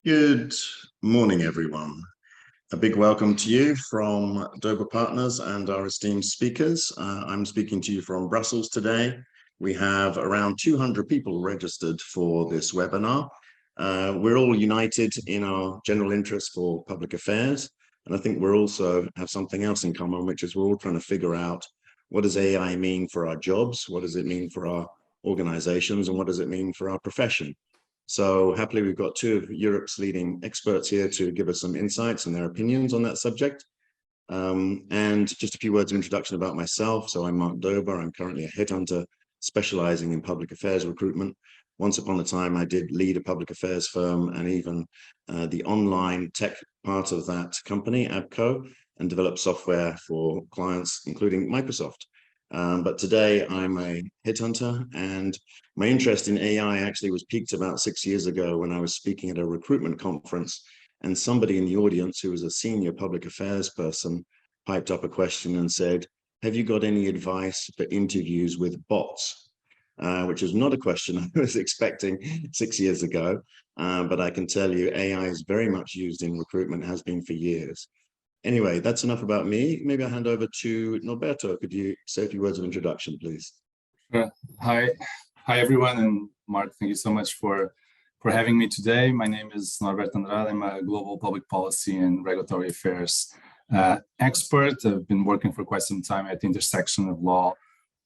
Good morning, everyone. A big welcome to you from Dover Partners and our esteemed speakers. I'm speaking to you from Brussels today. We have around 200 people registered for this webinar. We're all united in our general interest for public affairs. And I think we're also have something else in common, which is we're all trying to figure out what does AI mean for our jobs? What does it mean for our organizations? And what does it mean for our profession? So happily, we've got two of Europe's leading experts here to give us some insights and their opinions on that subject. And just a few words of introduction about myself. So I'm Mark Dober. I'm currently a headhunter specializing in public affairs recruitment. Once upon a time, I did lead a public affairs firm and even the online tech part of that company, ABCO, and developed software for clients, including Microsoft. But today I'm a headhunter, and my interest in AI actually was piqued about 6 years ago when I was speaking at a recruitment conference, and somebody in the audience who was a senior public affairs person piped up a question and said, "Have you got any advice for interviews with bots?" Which is not a question I was expecting 6 years ago, but I can tell you AI is very much used in recruitment, has been for years. Anyway, that's enough about me. Maybe I'll hand over to Norberto. Could you say a few words of introduction, please? Hi, everyone, and Mark, thank you so much for having me today. My name is Norberto Andrade. I'm a global public policy and regulatory affairs expert. I've been working for quite some time at the intersection of law,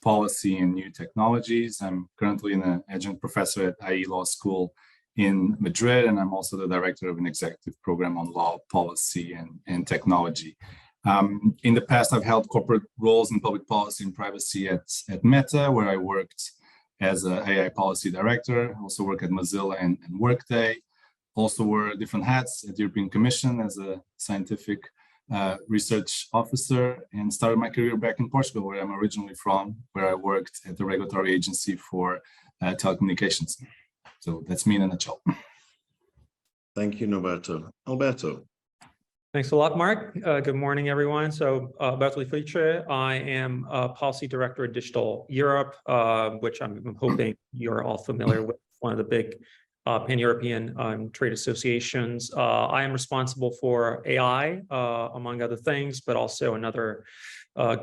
policy, and new technologies. I'm currently an adjunct professor at IE Law School in Madrid, and I'm also the director of an executive program on law, policy, and technology. In the past, I've held corporate roles in public policy and privacy at Meta, where I worked as an AI policy director. I also work at Mozilla and Workday. Also wore different hats at the European Commission as a scientific research officer, and started my career back in Portugal, where I'm originally from, where I worked at the regulatory agency for telecommunications. So that's me in a nutshell. Thank you, Norberto. Alberto. Thanks a lot, Mark. Good morning, everyone. So Alberto Felice, I am Policy Director at Digital Europe, which I'm hoping you're all familiar with, one of the big pan-European trade associations. I am responsible for AI, among other things, but also another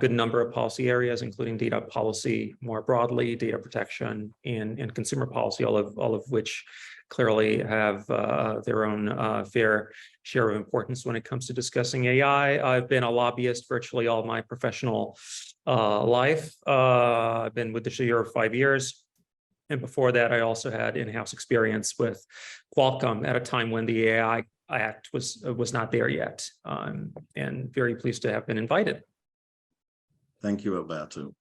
good number of policy areas, including data policy more broadly, data protection, and consumer policy, all of which clearly have their own fair share of importance when it comes to discussing AI. I've been a lobbyist virtually all my professional life. I've been with Digital Europe 5 years. And before that, I also had in-house experience with Qualcomm at a time when the AI Act was not there yet. And very pleased to have been invited. Thank you, Alberto.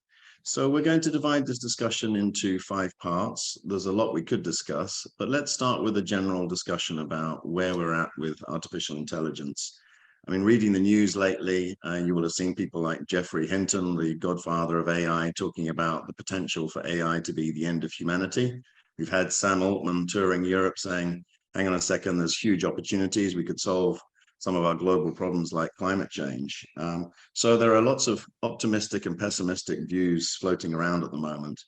So we're going to divide this discussion into 5 parts. There's a lot we could discuss, but let's start with a general discussion about where we're at with artificial intelligence. I mean, reading the news lately, you will have seen people like Geoffrey Hinton, the godfather of AI, talking about the potential for AI to be the end of humanity. We've had Sam Altman touring Europe saying, hang on a second, there's huge opportunities. We could solve some of our global problems like climate change. So there are lots of optimistic and pessimistic views floating around at the moment.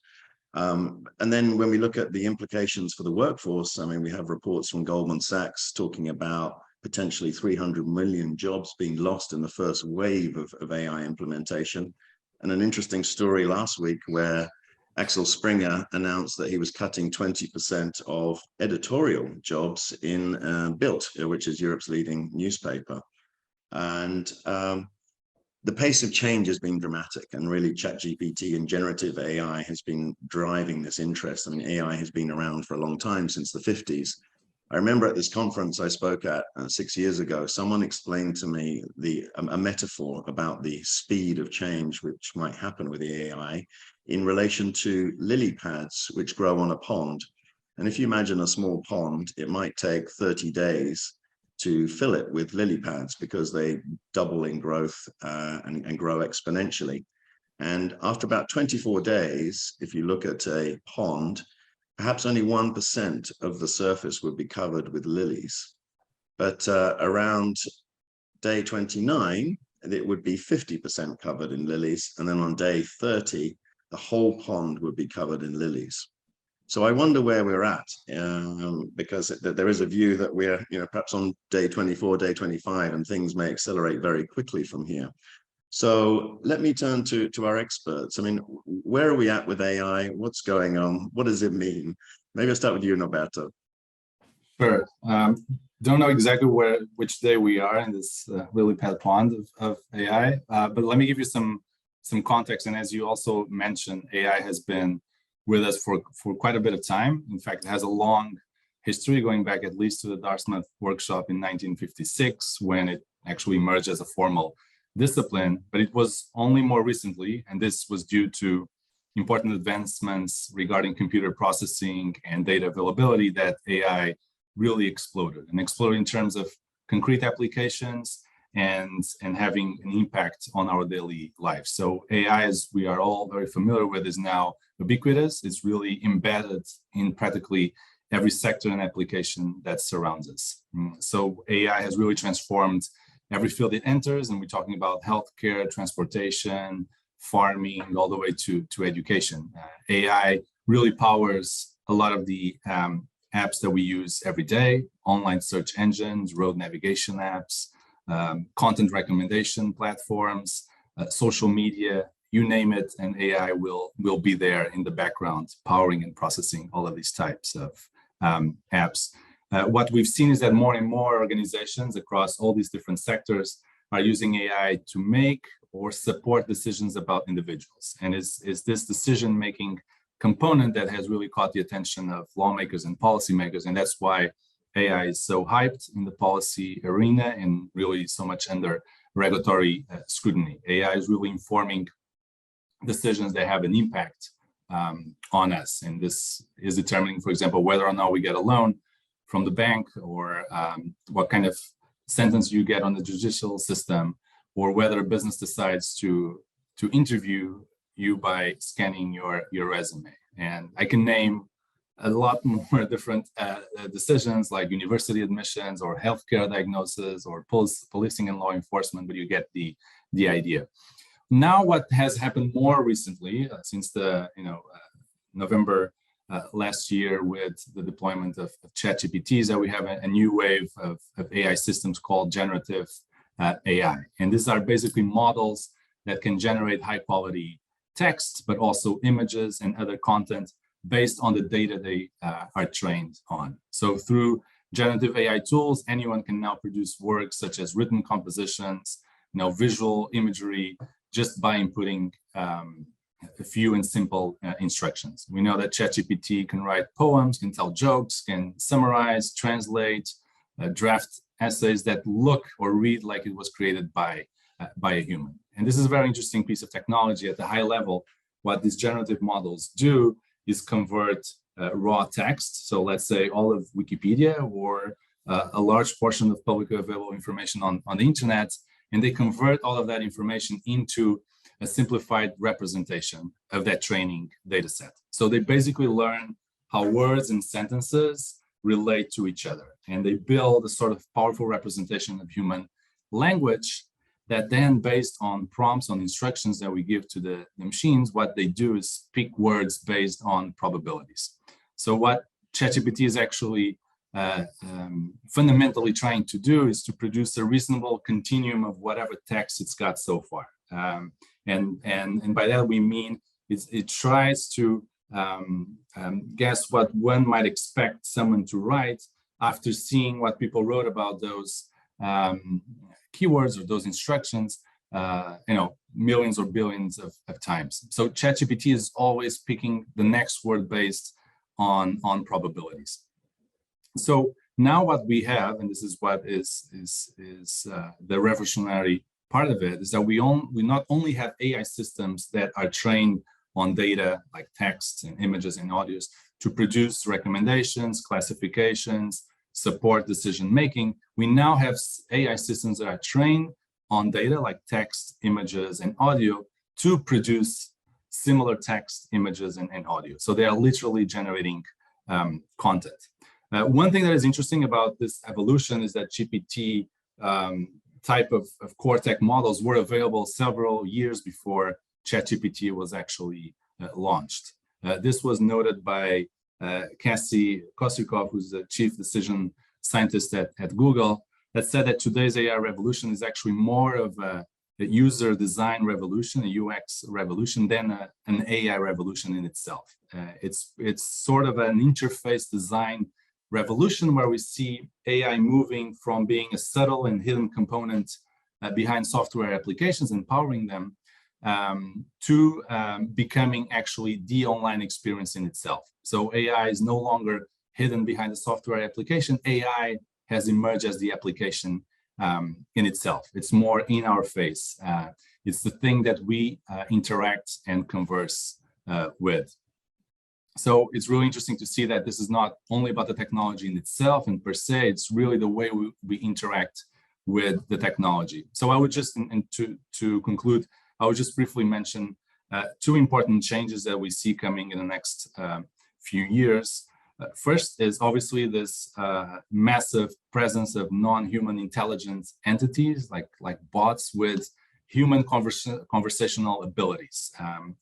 And then when we look at the implications for the workforce, I mean, we have reports from Goldman Sachs talking about potentially 300 million jobs being lost in the first wave of AI implementation. And an interesting story last week where Axel Springer announced that he was cutting 20% of editorial jobs in Bild, which is Europe's leading newspaper. And the pace of change has been dramatic, and really ChatGPT and generative AI has been driving this interest. I mean, AI has been around for a long time, since the 50s. I remember at this conference I spoke at 6 years ago, someone explained to me a metaphor about the speed of change which might happen with the AI in relation to lily pads which grow on a pond. And if you imagine a small pond, it might take 30 days to fill it with lily pads because they double in growth and grow exponentially. And after about 24 days, if you look at a pond, perhaps only 1% of the surface would be covered with lilies. But around day 29, it would be 50% covered in lilies. And then on day 30, the whole pond would be covered in lilies. So I wonder where we're at, because there is a view that we're, perhaps on day 24, day 25, and things may accelerate very quickly from here. So let me turn to our experts. I mean, where are we at with AI? What's going on? What does it mean? Maybe I'll start with you, Norberto. Sure. Don't know exactly which day we are in this lily pad pond of AI, but let me give you some context. And as you also mentioned, AI has been with us for quite a bit of time. In fact, it has a long history going back at least to the Dartmouth workshop in 1956, when it actually emerged as a formal discipline. But it was only more recently, and this was due to important advancements regarding computer processing and data availability, that AI really exploded in terms of concrete applications and having an impact on our daily lives. So AI, as we are all very familiar with, is now ubiquitous. It's really embedded in practically every sector and application that surrounds us. So AI has really transformed every field it enters, and we're talking about healthcare, transportation, farming, all the way to education. AI really powers a lot of the apps that we use every day: online search engines, road navigation apps, content recommendation platforms, social media, you name it, and AI will be there in the background, powering and processing all of these types of apps. What we've seen is that more and more organizations across all these different sectors are using AI to make or support decisions about individuals. And is this decision-making component that has really caught the attention of lawmakers and policymakers. And that's why AI is so hyped in the policy arena and really so much under regulatory scrutiny. AI is really informing decisions that have an impact on us. And this is determining, for example, whether or not we get a loan from the bank, or what kind of sentence you get on the judicial system, or whether a business decides to interview you by scanning your resume. And I can name a lot more different decisions, like university admissions or healthcare diagnosis or policing and law enforcement, but you get the idea. Now, what has happened more recently, since the November last year, with the deployment of ChatGPT, is that we have a new wave of AI systems called generative AI. And these are basically models that can generate high quality text, but also images and other content based on the data they are trained on. So through generative AI tools, anyone can now produce works such as written compositions, visual imagery, just by inputting a few and simple instructions. We know that ChatGPT can write poems, can tell jokes, can summarize, translate, draft essays that look or read like it was created by a human. And this is a very interesting piece of technology. At the high level, what these generative models do is convert raw text. So let's say all of Wikipedia or a large portion of publicly available information on the internet, and they convert all of that information into a simplified representation of that training data set. So they basically learn how words and sentences relate to each other. And they build a sort of powerful representation of human language that then, based on prompts, on instructions that we give to the machines, what they do is pick words based on probabilities. So what ChatGPT is actually fundamentally trying to do is to produce a reasonable continuum of whatever text it's got so far. And by that we mean it tries to guess what one might expect someone to write after seeing what people wrote about those keywords or those instructions, millions or billions of times. So ChatGPT is always picking the next word based on probabilities. So now what we have, and this is what is the revolutionary part of it, is that we not only have AI systems that are trained on data like texts and images and audios to produce recommendations, classifications, support decision making. We now have AI systems that are trained on data like text, images, and audio to produce similar text, images, and audio. So they are literally generating content. One thing that is interesting about this evolution is that GPT type of core tech models were available several years before ChatGPT was actually launched. This was noted by Cassie Kosikov, who's the chief decision scientist at Google, that said that today's AI revolution is actually more of a user design revolution, a UX revolution, than an AI revolution in itself. It's sort of an interface design revolution where we see AI moving from being a subtle and hidden component behind software applications and powering them to becoming actually the online experience in itself. So AI is no longer hidden behind the software application. AI has emerged as the application in itself. It's more in our face. It's the thing that we interact and converse with. So it's really interesting to see that this is not only about the technology in itself and per se, it's really the way we interact with the technology. So I would just, and to conclude, I would just briefly mention two important changes that we see coming in the next few years. First is obviously this massive presence of non-human intelligent entities like bots with human conversational abilities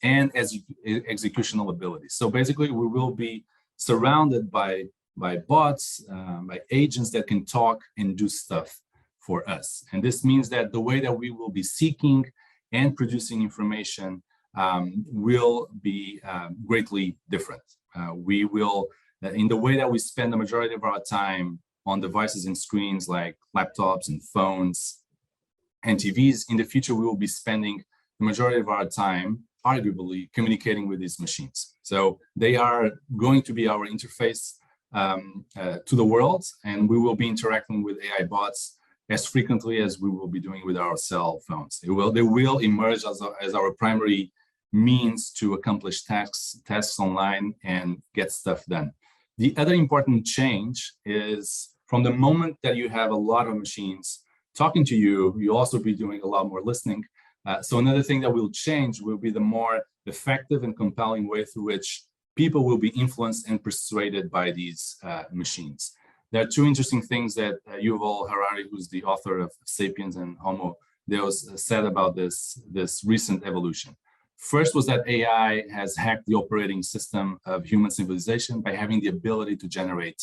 and executional abilities. So basically, we will be surrounded by bots, by agents that can talk and do stuff for us. And this means that the way that we will be seeking and producing information will be greatly different. We will, in the way that we spend the majority of our time on devices and screens like laptops and phones and TVs, in the future, we will be spending the majority of our time, arguably, communicating with these machines. So they are going to be our interface to the world, and we will be interacting with AI bots as frequently as we will be doing with our cell phones. They will emerge as our primary means to accomplish tasks online and get stuff done. The other important change is from the moment that you have a lot of machines talking to you, you'll also be doing a lot more listening. So another thing that will change will be the more effective and compelling way through which people will be influenced and persuaded by these machines. There are two interesting things that Yuval Harari, who's the author of Sapiens and Homo Deus, said about this recent evolution. First was that AI has hacked the operating system of human civilization by having the ability to generate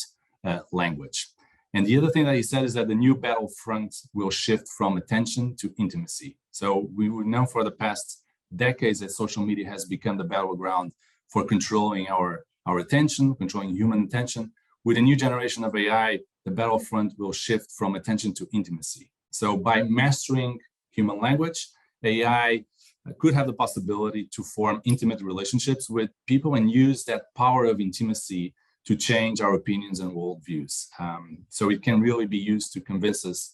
language. And the other thing that he said is that the new battlefront will shift from attention to intimacy. So we would know for the past decades that social media has become the battleground for controlling our attention, controlling human attention. With a new generation of AI, the battlefront will shift from attention to intimacy. So by mastering human language, AI could have the possibility to form intimate relationships with people and use that power of intimacy to change our opinions and worldviews. So it can really be used to convince us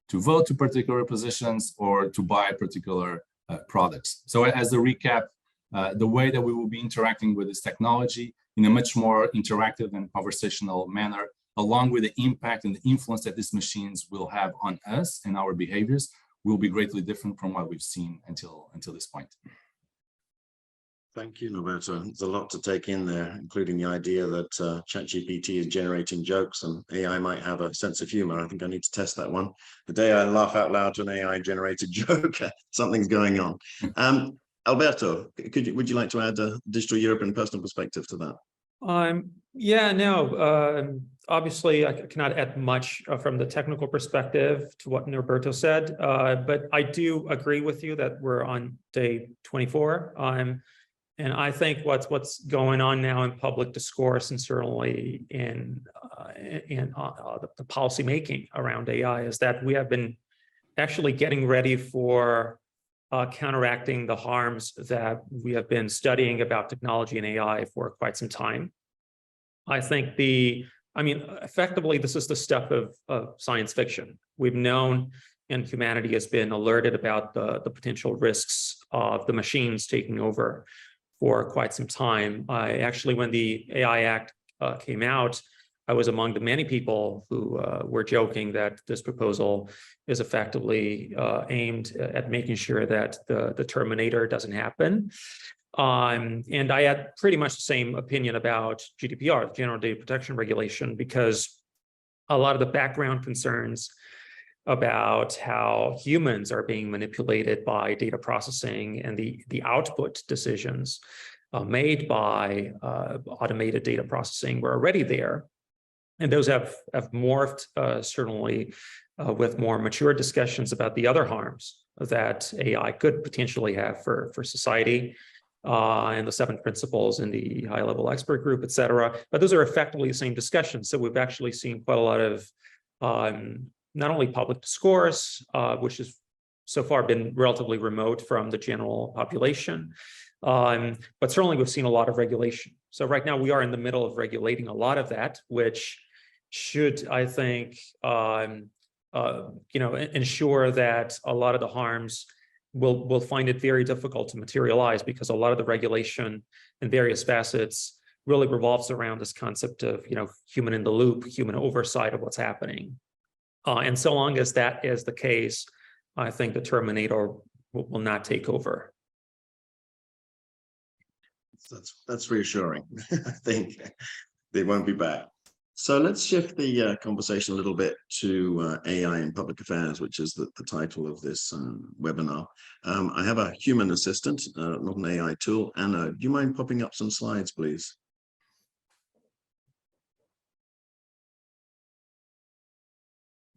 to vote to particular positions or to buy particular products. So as a recap, the way that we will be interacting with this technology in a much more interactive and conversational manner, along with the impact and the influence that these machines will have on us and our behaviors, will be greatly different from what we've seen until this point. Thank you, Norberto. There's a lot to take in there, including the idea that ChatGPT is generating jokes and AI might have a sense of humor. I think I need to test that one. The day I laugh out loud to an AI-generated joke, something's going on. Alberto, would you like to add a digital Europe and personal perspective to that? Obviously, I cannot add much from the technical perspective to what Norberto said, but I do agree with you that we're on day 24. And I think what's going on now in public discourse and certainly in the policy making around AI is that we have been actually getting ready for counteracting the harms that we have been studying about technology and AI for quite some time. I think effectively, this is the stuff of science fiction. We've known, and humanity has been alerted about the potential risks of the machines taking over for quite some time. When the AI Act came out, I was among the many people who were joking that this proposal is effectively aimed at making sure that the Terminator doesn't happen. And I had pretty much the same opinion about GDPR, General Data Protection Regulation, because a lot of the background concerns about how humans are being manipulated by data processing and the output decisions made by automated data processing were already there. And those have morphed certainly with more mature discussions about the other harms that AI could potentially have for society, and the 7 principles in the high-level expert group, et cetera. But those are effectively the same discussions. So we've actually seen quite a lot of not only public discourse, which has so far been relatively remote from the general population, but certainly we've seen a lot of regulation. So right now we are in the middle of regulating a lot of that, which should, I think, ensure that a lot of the harms will find it very difficult to materialize, because a lot of the regulation in various facets really revolves around this concept of, human in the loop, human oversight of what's happening. And so long as that is the case, I think the Terminator will not take over. That's reassuring. I think they won't be back. So let's shift the conversation a little bit to AI in public affairs, which is the title of this webinar. I have a human assistant, not an AI tool. Anna, do you mind popping up some slides, please?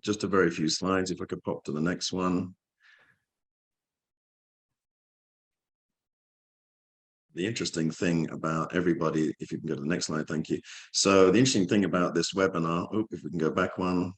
Just a very few slides, if I could pop to the next one. The interesting thing about everybody, if you can go to the next slide, thank you. So the interesting thing about this webinar, if we can go back one.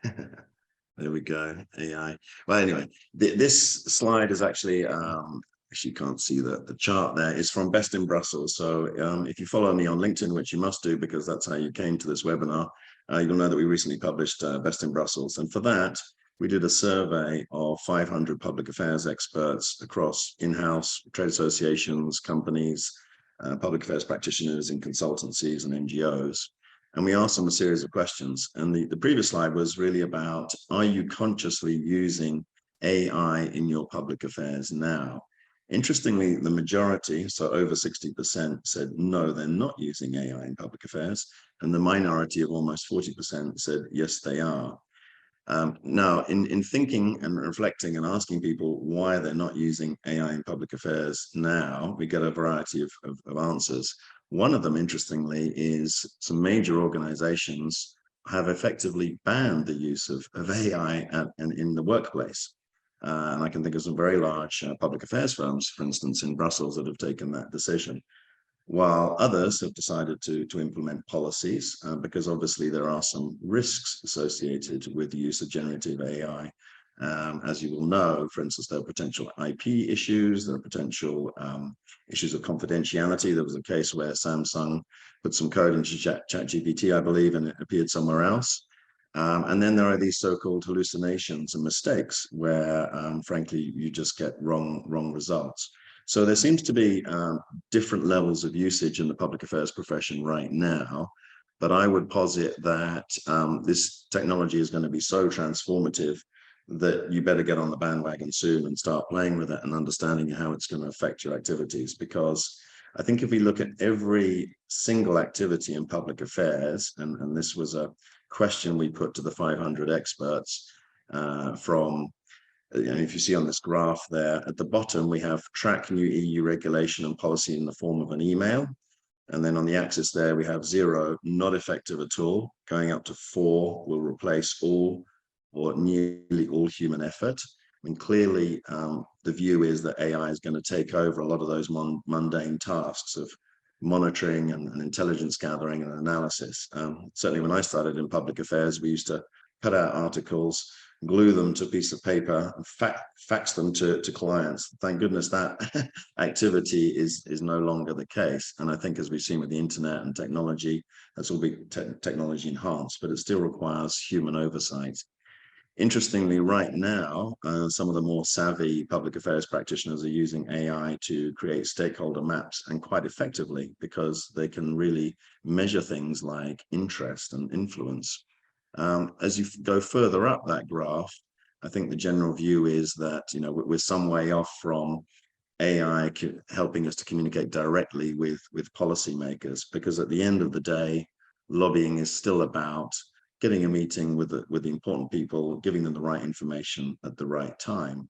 There we go, AI. Well, anyway, this slide is actually, you can't see the chart there, is from Best in Brussels. So if you follow me on LinkedIn, which you must do because that's how you came to this webinar, you'll know that we recently published Best in Brussels. And for that, we did a survey of 500 public affairs experts across in-house trade associations, companies, public affairs practitioners in consultancies and NGOs. And we asked them a series of questions. And the previous slide was really about, are you consciously using AI in your public affairs now? Interestingly, the majority, so over 60%, said no, they're not using AI in public affairs. And the minority of almost 40% said, yes, they are. Now, in thinking and reflecting and asking people why they're not using AI in public affairs now, we get a variety of answers. One of them, interestingly, is some major organizations have effectively banned the use of AI in the workplace. And I can think of some very large public affairs firms, for instance, in Brussels, that have taken that decision, while others have decided to implement policies, because obviously there are some risks associated with the use of generative AI. As you will know, for instance, there are potential IP issues, there are potential issues of confidentiality. There was a case where Samsung put some code into ChatGPT, I believe, and it appeared somewhere else. And then there are these so-called hallucinations and mistakes where, frankly, you just get wrong results. So there seems to be different levels of usage in the public affairs profession right now, but I would posit that this technology is going to be so transformative that you better get on the bandwagon soon and start playing with it and understanding how it's going to affect your activities. Because I think if we look at every single activity in public affairs, and this was a question we put to the 500 experts from, if you see on this graph there, at the bottom, we have track new EU regulation and policy in the form of an email. And then on the axis there, we have 0, not effective at all, going up to 4 will replace all or nearly all human effort. I mean, clearly, the view is that AI is going to take over a lot of those mundane tasks of monitoring and intelligence gathering and analysis. Certainly when I started in public affairs, we used to cut out articles, glue them to a piece of paper, and fax them to clients. Thank goodness that activity is no longer the case. And I think, as we've seen with the internet and technology, that's all be technology enhanced, but it still requires human oversight. Interestingly, right now, some of the more savvy public affairs practitioners are using AI to create stakeholder maps, and quite effectively, because they can really measure things like interest and influence. As you go further up that graph, I think the general view is that, we're some way off from AI helping us to communicate directly with policymakers, because at the end of the day, lobbying is still about getting a meeting with the important people, giving them the right information at the right time.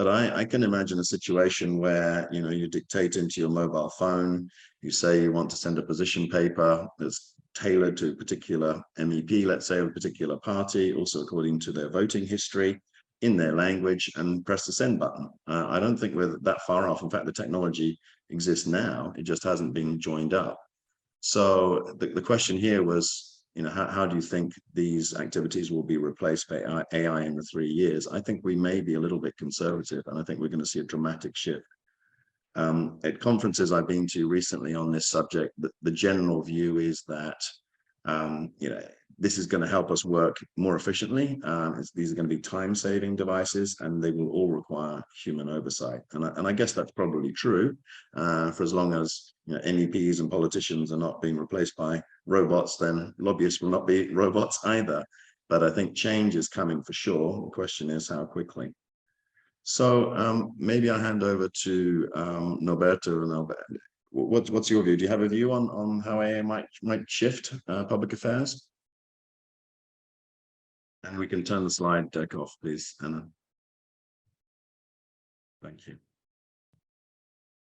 But I can imagine a situation where, you know, you dictate into your mobile phone, you say you want to send a position paper that's tailored to a particular MEP, let's say, of a particular party, also according to their voting history, in their language, and press the send button. I don't think we're that far off. In fact, the technology exists now. It just hasn't been joined up. So the question here was, you know, how do you think these activities will be replaced by AI in the 3 years? I think we may be a little bit conservative, and I think we're going to see a dramatic shift. At conferences I've been to recently on this subject, the general view is that you know, this is going to help us work more efficiently. These are going to be time-saving devices, and they will all require human oversight. And I guess that's probably true for as long as, you know, MEPs and politicians are not being replaced by robots, then lobbyists will not be robots either. But I think change is coming for sure. The question is how quickly. So maybe I'll hand over to Norberto. What's your view? Do you have a view on how AI might shift public affairs? And we can turn the slide deck off, please, Anna. Thank you.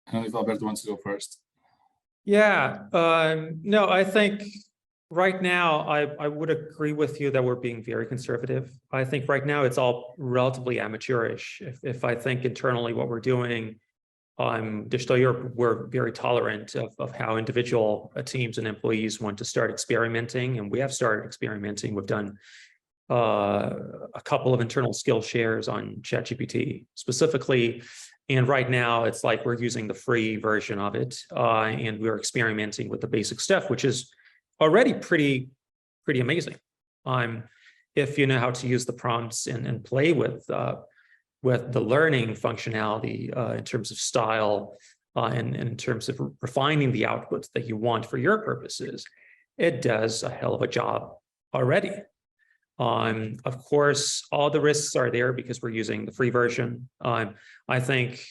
I don't know if Alberto wants to go first. Yeah, no, I think right now I would agree with you that we're being very conservative. I think right now it's all relatively amateurish. If I think internally what we're doing, Digital Europe, we're very tolerant of how individual teams and employees want to start experimenting, and we have started experimenting. We've done a couple of internal skill shares on ChatGPT specifically, and right now it's like we're using the free version of it, and we're experimenting with the basic stuff, which is already pretty amazing. If you know how to use the prompts and play with the learning functionality in terms of style and in terms of refining the outputs that you want for your purposes, it does a hell of a job already. Of course, all the risks are there because we're using the free version. I think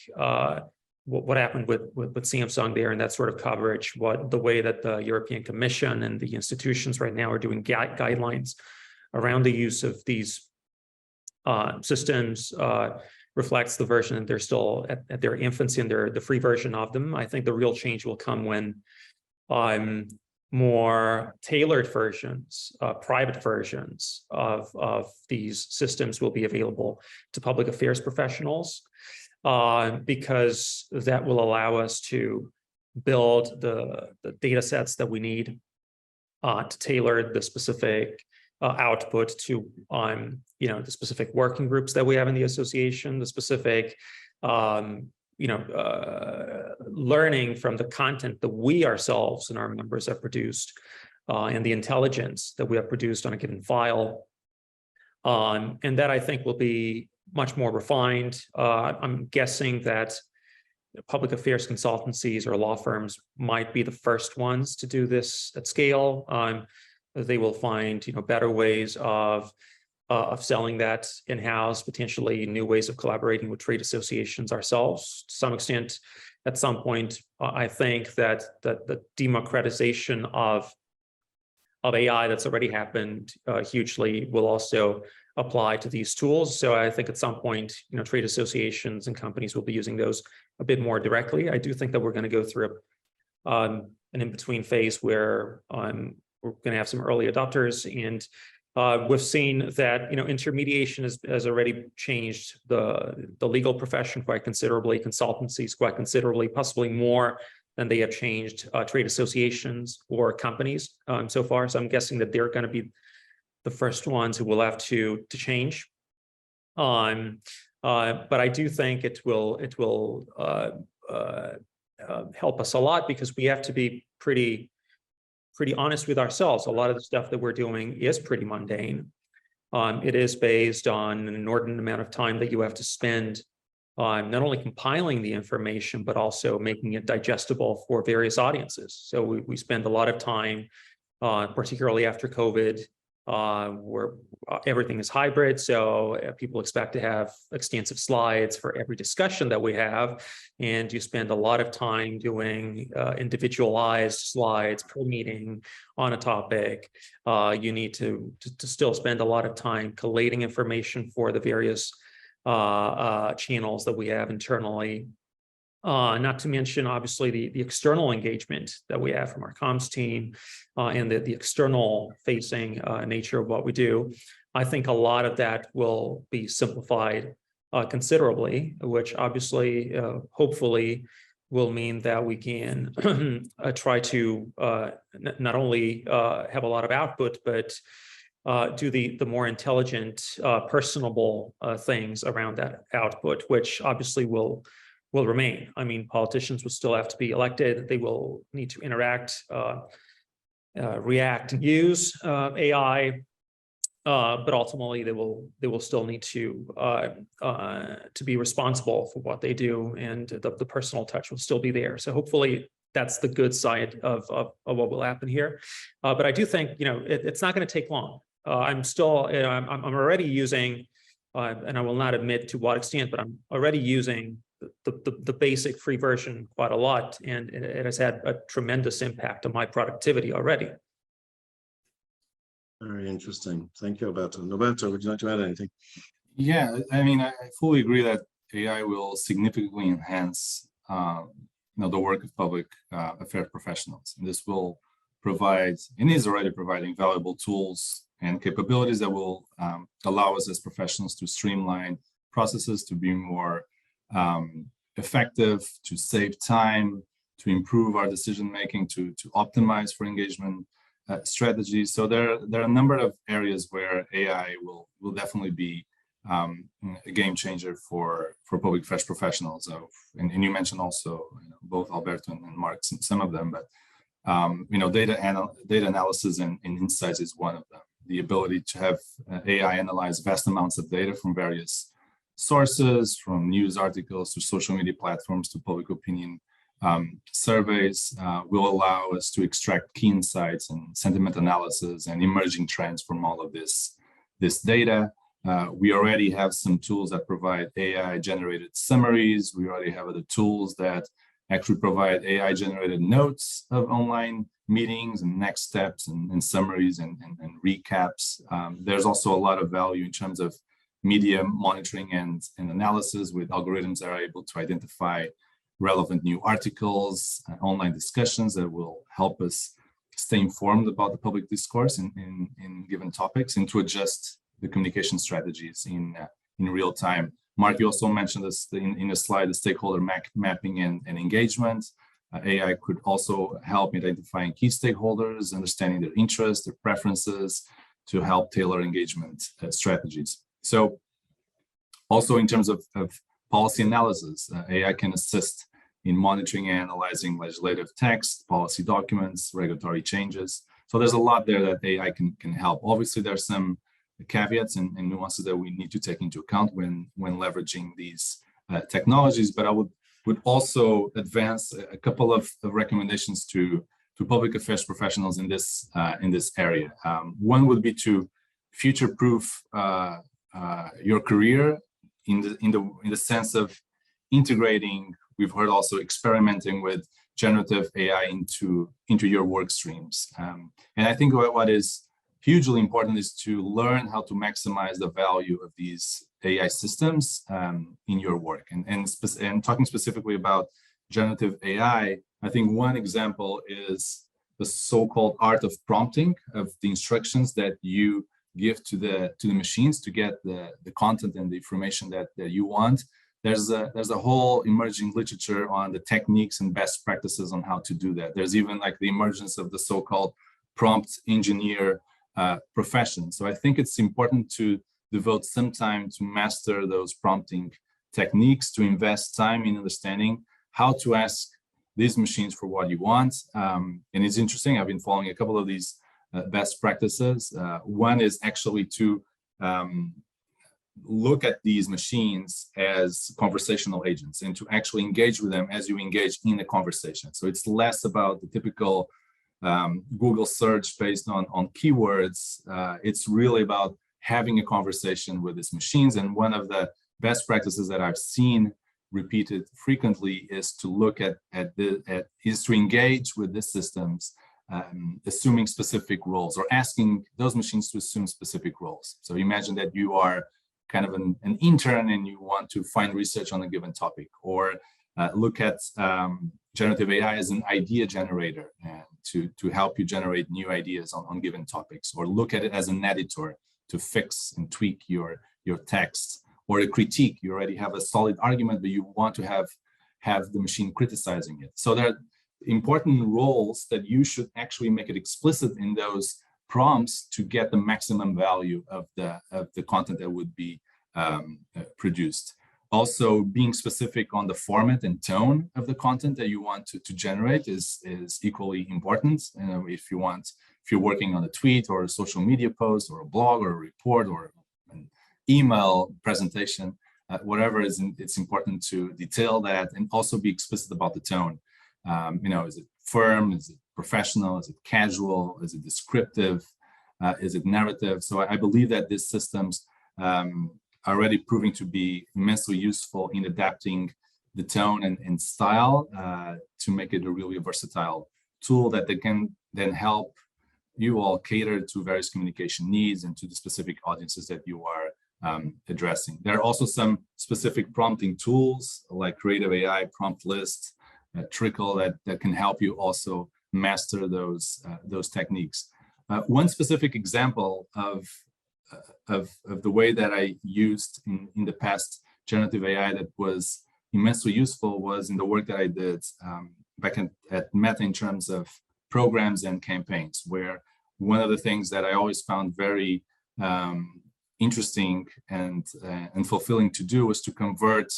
what happened with Samsung there and that sort of coverage, the way that the European Commission and the institutions right now are doing guidelines around the use of these systems reflects the version that they're still at their infancy and the free version of them. I think the real change will come when more tailored versions, private versions of these systems will be available to public affairs professionals, because that will allow us to build the data sets that we need to tailor the specific output to you know, the specific working groups that we have in the association, the specific learning from the content that we ourselves and our members have produced, and the intelligence that we have produced on a given file, and that I think will be much more refined. I'm guessing that public affairs consultancies or law firms might be the first ones to do this at scale. They will find, you know, better ways of selling that in-house, potentially new ways of collaborating with trade associations ourselves. To some extent, at some point, I think that the democratization of AI that's already happened hugely will also apply to these tools. So I think at some point, you know, trade associations and companies will be using those a bit more directly. I do think that we're going to go through an in-between phase where we're going to have some early adopters, and we've seen that, you know, intermediation has already changed the legal profession quite considerably, consultancies quite considerably, possibly more than they have changed trade associations or companies so far. So I'm guessing that they're going to be the first ones who will have to change. But I do think it will help us a lot, because we have to be pretty honest with ourselves. A lot of the stuff that we're doing is pretty mundane. It is based on an inordinate amount of time that you have to spend not only compiling the information, but also making it digestible for various audiences. So we spend a lot of time, particularly after COVID, where everything is hybrid. So people expect to have extensive slides for every discussion that we have. And you spend a lot of time doing individualized slides per meeting on a topic. You need to still spend a lot of time collating information for the various channels that we have internally. Not to mention, obviously, the external engagement that we have from our comms team and the external facing nature of what we do. I think a lot of that will be simplified considerably, which obviously, hopefully, will mean that we can try to not only have a lot of output, but do the more intelligent, personable things around that output, which obviously will remain. I mean, politicians will still have to be elected. They will need to interact, react, and use AI, but ultimately they will still need to be responsible for what they do, and the personal touch will still be there. So hopefully that's the good side of what will happen here. But I do think, it's not going to take long. I'm still, I'm already using, and I will not admit to what extent, but I'm already using the basic free version quite a lot, and it has had a tremendous impact on my productivity already. Very interesting. Thank you, Alberto. Roberto, would you like to add anything? Yeah, I mean, I fully agree that AI will significantly enhance the work of public affairs professionals. And this will provide, and is already providing, valuable tools and capabilities that will allow us as professionals to streamline processes, to be more effective, to save time, to improve our decision making, to optimize for engagement strategies. So there are a number of areas where AI will definitely be a game changer for public affairs professionals. And you mentioned also, both Alberto and Mark, some of them, but data analysis and insights is one of them. The ability to have AI analyze vast amounts of data from various sources, from news articles to social media platforms to public opinion surveys, will allow us to extract key insights and sentiment analysis and emerging trends from all of this data. We already have some tools that provide AI-generated summaries. We already have other tools that actually provide AI-generated notes of online meetings and next steps and summaries and recaps. There's also a lot of value in terms of media monitoring and analysis, with algorithms that are able to identify relevant new articles, online discussions that will help us stay informed about the public discourse in given topics, and to adjust the communication strategies in real time. Mark, you also mentioned this in a slide, the stakeholder mapping and engagement. AI could also help identifying key stakeholders, understanding their interests, their preferences, to help tailor engagement strategies. So also in terms of policy analysis, AI can assist in monitoring and analyzing legislative text, policy documents, regulatory changes. So there's a lot there that AI can help. Obviously, there's some caveats and nuances that we need to take into account when leveraging these technologies, but I would also advance a couple of recommendations to public affairs professionals in this area. One would be to future-proof your career in the sense of integrating. We've heard also experimenting with generative AI into your work streams, and I think what is hugely important is to learn how to maximize the value of these AI systems in your work. And talking specifically about generative AI, I think one example is the so-called art of prompting, of the instructions that you give to the machines to get the content and the information that you want. There's a whole emerging literature on the techniques and best practices on how to do that. There's even like the emergence of the so-called prompt engineer profession. So I think it's important to devote some time to master those prompting techniques, to invest time in understanding how to ask these machines for what you want. And it's interesting, I've been following a couple of these best practices. One is actually to look at these machines as conversational agents and to actually engage with them as you engage in a conversation. So it's less about the typical Google search based on keywords. It's really about having a conversation with these machines. And one of the best practices that I've seen repeated frequently is to look to engage with the systems, assuming specific roles, or asking those machines to assume specific roles. So imagine that you are kind of an intern and you want to find research on a given topic, or look at generative AI as an idea generator and to help you generate new ideas on given topics, or look at it as an editor to fix and tweak your text, or a critique. You already have a solid argument, but you want to have the machine criticizing it. So there are important roles that you should actually make it explicit in those prompts to get the maximum value of the content that would be produced. Also, being specific on the format and tone of the content that you want to generate is equally important. If you're working on a tweet or a social media post or a blog or a report or an email presentation, whatever it's important to detail that and also be explicit about the tone. Is it firm? Is it professional? Is it casual? Is it descriptive? Is it narrative? So I believe that these systems are already proving to be immensely useful in adapting the tone and style to make it a really versatile tool that they can then help you all cater to various communication needs and to the specific audiences that you are addressing. There are also some specific prompting tools like Creative AI, Prompt List, Trickle that can help you also master those techniques. One specific example of the way that I used in the past generative AI that was immensely useful was in the work that I did back at Meta in terms of programs and campaigns, where one of the things that I always found very interesting and fulfilling to do was to convert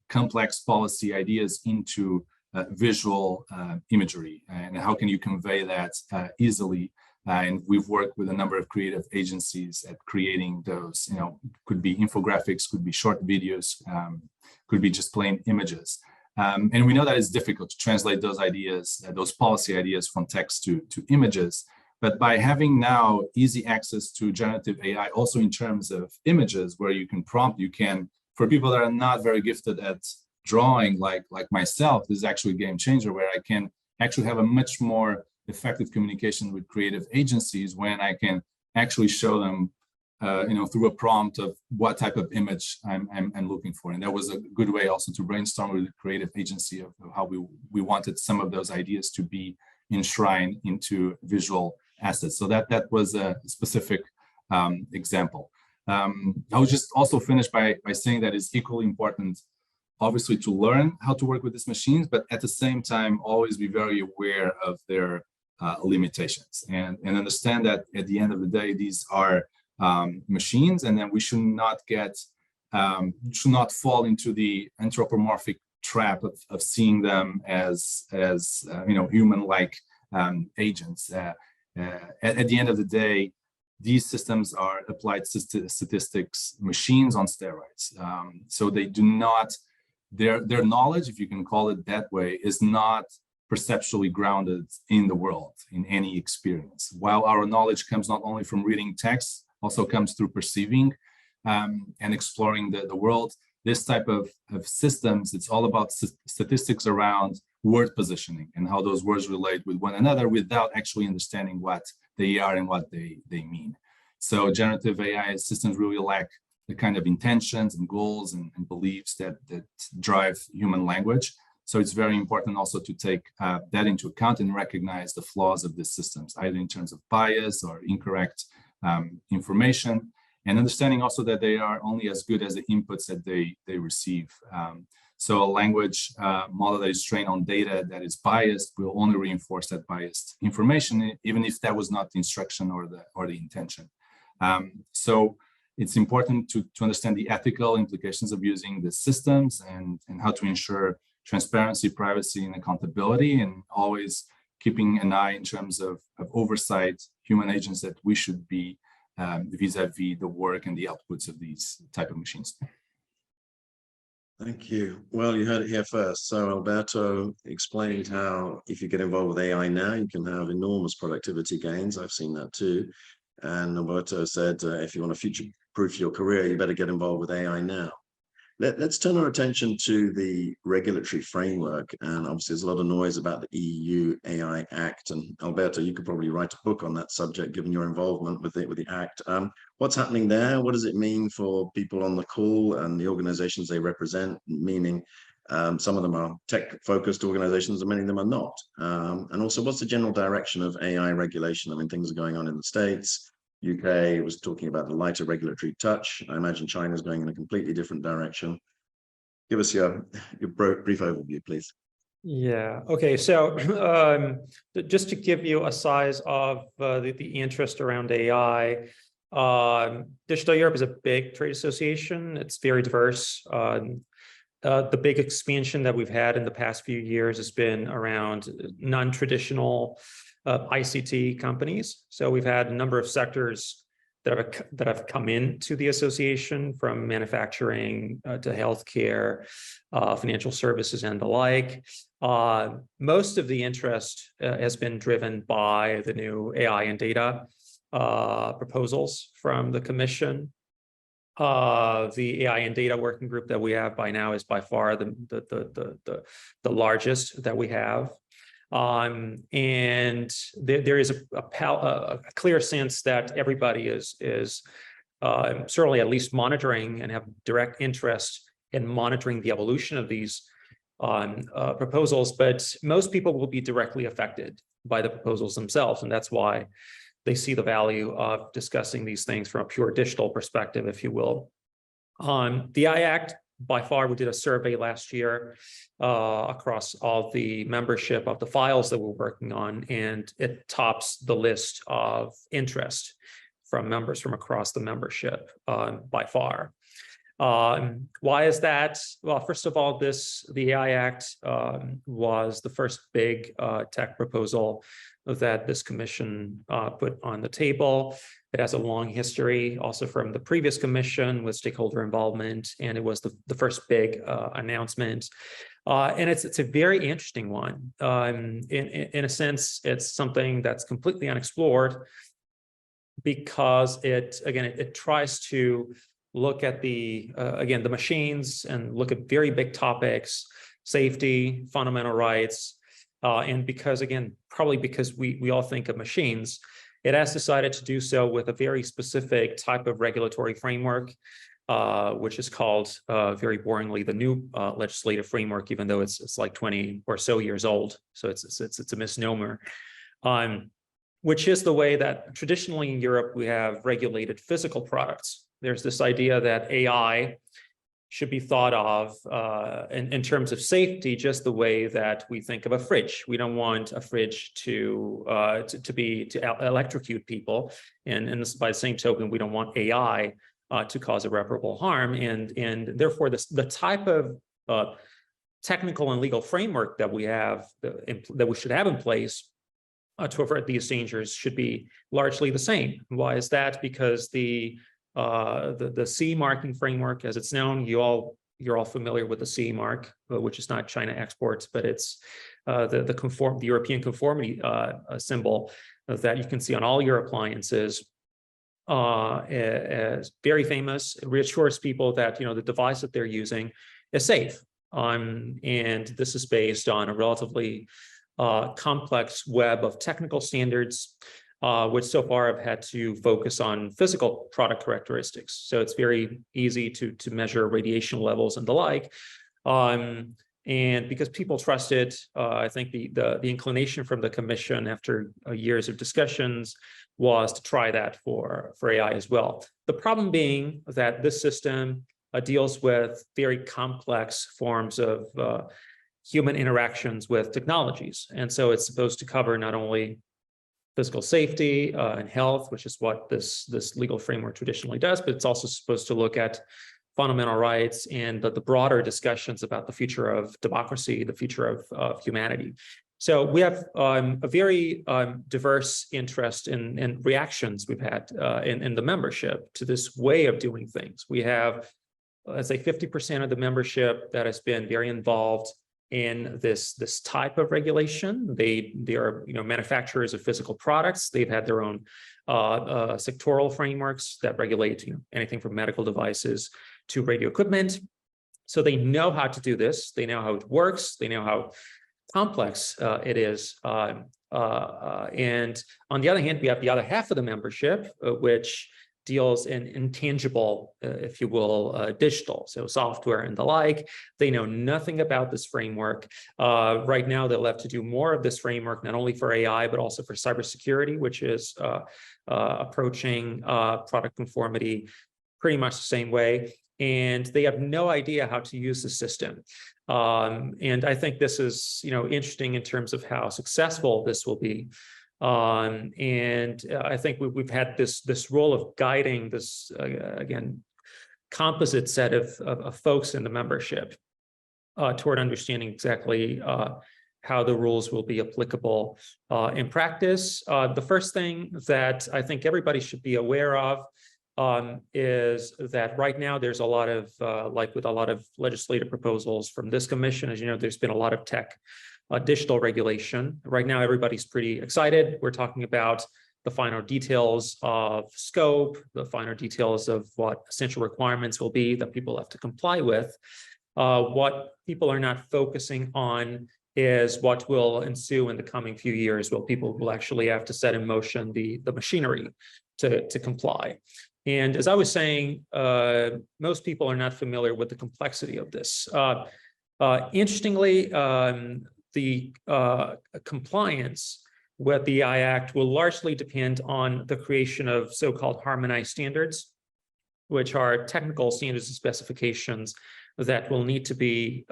complex policy ideas into visual imagery, and how can you convey that easily. And we've worked with a number of creative agencies at creating those, could be infographics, could be short videos, could be just plain images. And we know that it's difficult to translate those ideas, those policy ideas from text to images. But by having now easy access to generative AI, also in terms of images, where you can prompt, for people that are not very gifted at drawing, like myself, this is actually a game changer, where I can actually have a much more effective communication with creative agencies when I can actually show them, through a prompt of what type of image I'm looking for. And that was a good way also to brainstorm with the creative agency of how we wanted some of those ideas to be enshrined into visual assets. So that was a specific example. I would just also finish by saying that it's equally important, obviously, to learn how to work with these machines, but at the same time, always be very aware of their limitations and understand that at the end of the day, these are machines, and then we should not fall into the anthropomorphic trap of seeing them as human-like agents. At the end of the day, these systems are applied statistics machines on steroids. So they do not, their knowledge, if you can call it that way, is not perceptually grounded in the world, in any experience. While our knowledge comes not only from reading text, also comes through perceiving and exploring the world. This type of systems, it's all about statistics around word positioning and how those words relate with one another without actually understanding what they are and what they mean. So generative AI systems really lack the kind of intentions and goals and beliefs that drive human language. So it's very important also to take that into account and recognize the flaws of these systems, either in terms of bias or incorrect information, and understanding also that they are only as good as the inputs that they receive. So a language model that is trained on data that is biased will only reinforce that biased information, even if that was not the instruction or the intention. So it's important to understand the ethical implications of using the systems and how to ensure transparency, privacy, and accountability, and always keeping an eye in terms of oversight, human agents that we should be vis-a-vis the work and the outputs of these type of machines. Thank you. Well, you heard it here first. So Alberto explained how if you get involved with AI now, you can have enormous productivity gains. I've seen that too. And Alberto said, if you want to future-proof your career, you better get involved with AI now. Let's turn our attention to the regulatory framework. And obviously, there's a lot of noise about the EU AI Act. And Alberto, you could probably write a book on that subject, given your involvement with the Act. What's happening there? What does it mean for people on the call and the organizations they represent? Meaning, some of them are tech-focused organizations, and many of them are not. And also, what's the general direction of AI regulation? I mean, things are going on in the States. UK was talking about the lighter regulatory touch. I imagine China's going in a completely different direction. Give us your brief overview, please. Yeah. Okay. So just to give you a size of the interest around AI, Digital Europe is a big trade association. It's very diverse. The big expansion that we've had in the past few years has been around non-traditional ICT companies. So we've had a number of sectors that have come into the association, from manufacturing to healthcare, financial services, and the like. Most of the interest has been driven by the new AI and data proposals from the Commission. The AI and data working group that we have by now is by far the largest that we have. And there is a clear sense that everybody is certainly at least monitoring and have direct interest in monitoring the evolution of these proposals, but most people will be directly affected by the proposals themselves, and that's why they see the value of discussing these things from a pure digital perspective, if you will. The AI Act, by far, we did a survey last year across all the membership of the files that we're working on, and it tops the list of interest from members from across the membership by far. Why is that? Well, first of all, the AI Act was the first big tech proposal that this commission put on the table. It has a long history also from the previous commission with stakeholder involvement, and it was the first big announcement. And it's a very interesting one. In a sense, it's something that's completely unexplored because it tries to look at the machines and look at very big topics, safety, fundamental rights, and probably because we all think of machines, it has decided to do so with a very specific type of regulatory framework, which is called very boringly the new legislative framework, even though it's like 20 or so years old. So it's a misnomer. Which is the way that traditionally in Europe we have regulated physical products. There's this idea that AI should be thought of in terms of safety, just the way that we think of a fridge. We don't want a fridge to electrocute people, and by the same token, we don't want AI to cause irreparable harm. And therefore, the type of technical and legal framework that we have that we should have in place to avert these dangers should be largely the same. Why is that? Because the CE marking framework, as it's known, you're all familiar with the CE mark, which is not China exports, but it's the European conformity symbol that you can see on all your appliances. Is very famous. It reassures people that the device that they're using is safe. And this is based on a relatively complex web of technical standards, which so far have had to focus on physical product characteristics. So it's very easy to measure radiation levels and the like. And because people trust it, I think the inclination from the commission after years of discussions was to try that for AI as well. The problem being that this system deals with very complex forms of human interactions with technologies. And so it's supposed to cover not only physical safety and health, which is what this legal framework traditionally does, but it's also supposed to look at fundamental rights and the broader discussions about the future of democracy, the future of humanity. So we have a very diverse interest in reactions we've had in the membership to this way of doing things. We have, let's say, 50% of the membership that has been very involved in this type of regulation. They are manufacturers of physical products. They've had their own sectoral frameworks that regulate anything from medical devices to radio equipment. So they know how to do this. They know how it works. They know how complex it is. And on the other hand, we have the other half of the membership, which deals in intangible, if you will, digital, so software and the like. They know nothing about this framework. Right now, they'll have to do more of this framework, not only for AI, but also for cybersecurity, which is approaching product conformity pretty much the same way. And they have no idea how to use the system. And I think this is, interesting in terms of how successful this will be. And I think we've had this role of guiding this, again, composite set of folks in the membership toward understanding exactly how the rules will be applicable in practice. The first thing that I think everybody should be aware of is that right now there's a lot of, like with a lot of legislative proposals from this commission, as you know, there's been a lot of tech digital regulation. Right now, everybody's pretty excited. We're talking about the finer details of scope, the finer details of what essential requirements will be that people have to comply with. What people are not focusing on is what will ensue in the coming few years. Well, people will actually have to set in motion the machinery to comply. And as I was saying, most people are not familiar with the complexity of this. Interestingly, the compliance with the AI Act will largely depend on the creation of so-called harmonized standards, which are technical standards and specifications that will need to be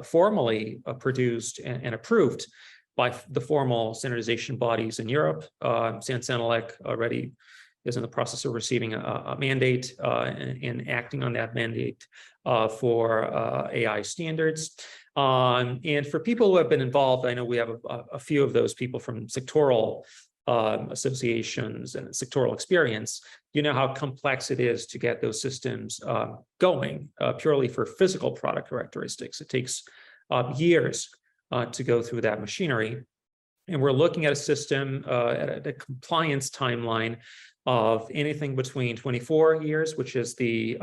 formally produced and approved by the formal standardization bodies in Europe. Sansenelec already is in the process of receiving a mandate and acting on that mandate for AI standards. And for people who have been involved, I know we have a few of those people from sectoral associations and sectoral experience. You know how complex it is to get those systems going purely for physical product characteristics. It takes years to go through that machinery. And we're looking at a system at a compliance timeline of anything between 24 years, which is the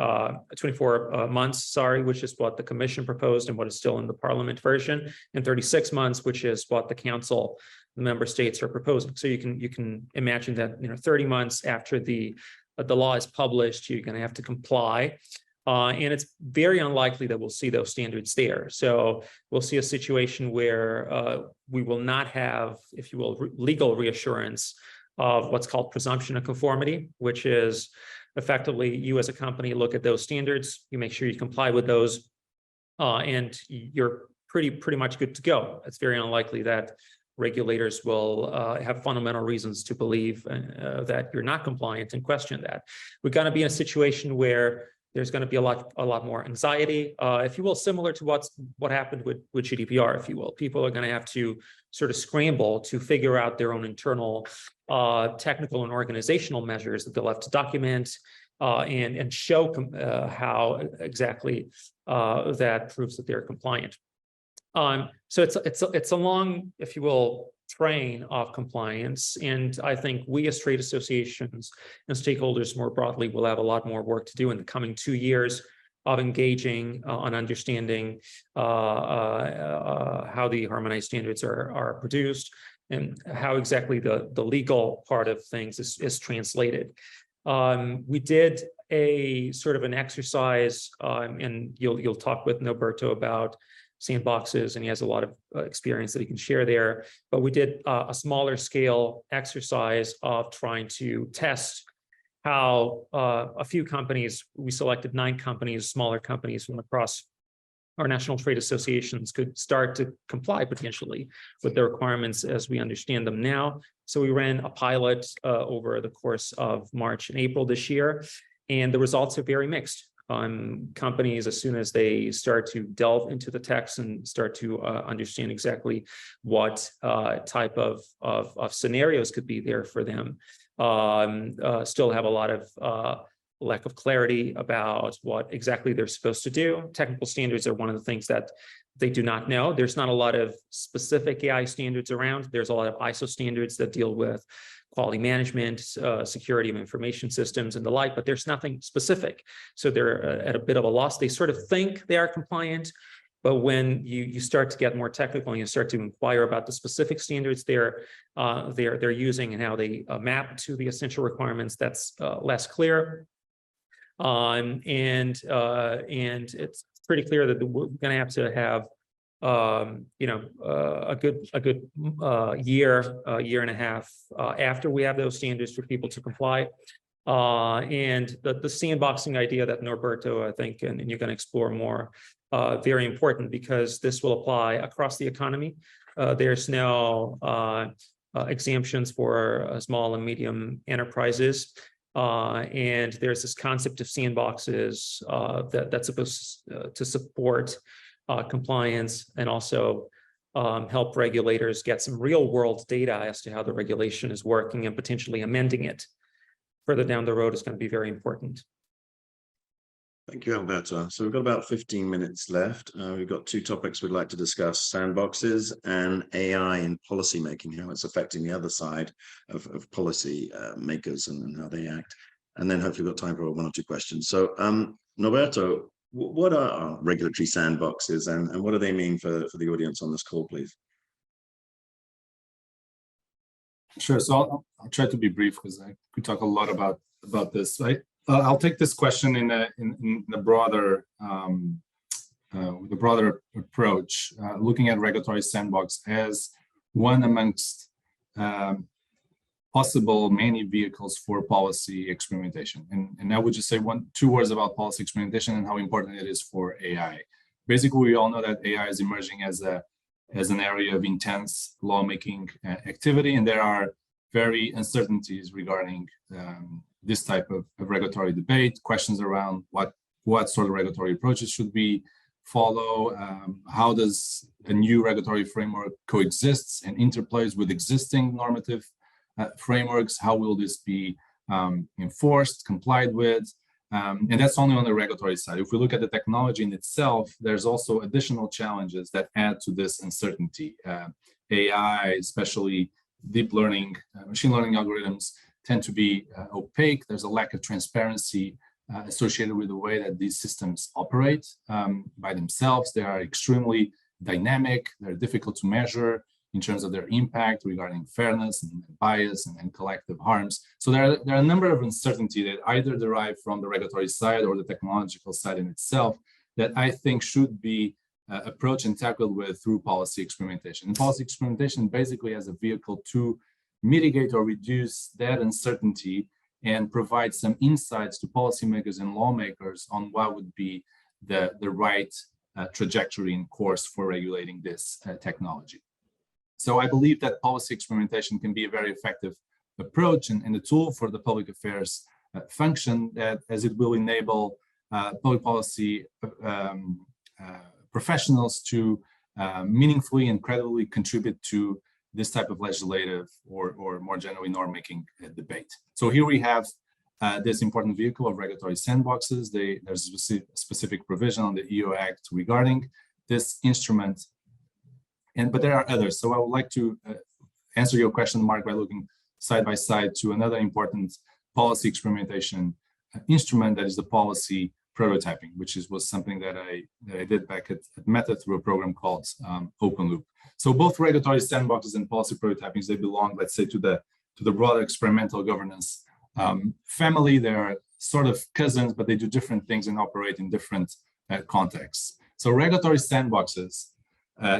24 months, sorry, which is what the commission proposed and what is still in the parliament version, and 36 months, which is what the council, the member states are proposing. So you can imagine that 30 months after the law is published, you're going to have to comply. And it's very unlikely that we'll see those standards there. So we'll see a situation where we will not have, if you will, legal reassurance of what's called presumption of conformity, which is effectively you as a company look at those standards, you make sure you comply with those, and you're pretty much good to go. It's very unlikely that regulators will have fundamental reasons to believe that you're not compliant and question that. We're going to be in a situation where there's going to be a lot more anxiety, if you will, similar to what happened with GDPR, if you will. People are going to have to sort of scramble to figure out their own internal technical and organizational measures that they'll have to document and show how exactly that proves that they're compliant. So it's a long, if you will, train of compliance. And I think we as trade associations and stakeholders more broadly will have a lot more work to do in the coming 2 years of engaging on understanding how the harmonized standards are produced and how exactly the legal part of things is translated. We did a sort of an exercise, and you'll talk with Noberto about Sandboxes, and he has a lot of experience that he can share there. But we did a smaller scale exercise of trying to test how a few companies, we selected 9 companies, smaller companies from across our national trade associations, could start to comply potentially with the requirements as we understand them now. So we ran a pilot over the course of March and April this year, and the results are very mixed. Companies, as soon as they start to delve into the text and start to understand exactly what type of scenarios could be there for them, still have a lot of lack of clarity about what exactly they're supposed to do. Technical standards are one of the things that they do not know. There's not a lot of specific AI standards around. There's a lot of ISO standards that deal with quality management, security of information systems and the like, but there's nothing specific. So they're at a bit of a loss. They sort of think they are compliant, but when you start to get more technical and you start to inquire about the specific standards they're using and how they map to the essential requirements, that's less clear. And it's pretty clear that we're going to have a good year and a half after we have those standards for people to comply. And the sandboxing idea that Norberto, I think, and you're going to explore more, very important, because this will apply across the economy. There's now exemptions for small and medium enterprises. And there's this concept of sandboxes that's supposed to support compliance and also help regulators get some real world data as to how the regulation is working, and potentially amending it further down the road is going to be very important. Thank you, Alberto. So we've got about 15 minutes left. We've got two topics we'd like to discuss: sandboxes and AI in policy making, how it's affecting the other side of policy makers and how they act. And then hopefully we've got time for one or two questions. So Norberto, what are regulatory sandboxes, and what do they mean for the audience on this call, please? Sure. So I'll try to be brief, because I could talk a lot about this. I'll take this question in the broader approach, looking at regulatory sandbox as one amongst possible many vehicles for policy experimentation. And I would just say two words about policy experimentation and how important it is for AI. Basically, we all know that AI is emerging as an area of intense lawmaking activity, and there are very uncertainties regarding this type of regulatory debate, questions around what sort of regulatory approaches should we follow, how does a new regulatory framework coexists and interplays with existing normative frameworks, how will this be enforced, complied with, and that's only on the regulatory side. If we look at the technology in itself, there's also additional challenges that add to this uncertainty. AI, especially deep learning, machine learning algorithms, tend to be opaque. There's a lack of transparency associated with the way that these systems operate by themselves. They are extremely dynamic. They're difficult to measure in terms of their impact regarding fairness and bias and collective harms. So there are a number of uncertainty that either derive from the regulatory side or the technological side in itself that I think should be approached and tackled with through policy experimentation. And policy experimentation basically as a vehicle to mitigate or reduce that uncertainty and provide some insights to policymakers and lawmakers on what would be the right trajectory and course for regulating this technology. So I believe that policy experimentation can be a very effective approach and a tool for the public affairs function, that as it will enable public policy professionals to meaningfully and credibly contribute to this type of legislative or more generally norm-making debate. So here we have this important vehicle of regulatory sandboxes. There's a specific provision on the EU Act regarding this instrument, but there are others. So I would like to answer your question, Mark, by looking side by side to another important policy experimentation instrument, that is the policy prototyping, which was something that I did back at Meta through a program called Open Loop. So both regulatory sandboxes and policy prototypings, they belong, let's say, to the broader experimental governance family. They are sort of cousins, but they do different things and operate in different contexts. So regulatory sandboxes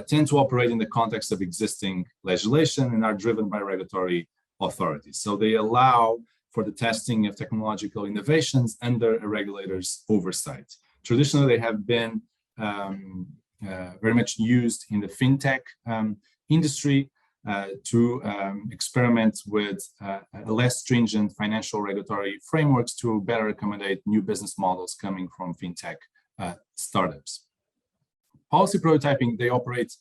tend to operate in the context of existing legislation and are driven by regulatory authorities. So they allow for the testing of technological innovations under a regulator's oversight. Traditionally, they have been very much used in the fintech industry to experiment with less stringent financial regulatory frameworks to better accommodate new business models coming from fintech startups. Policy prototyping, they operate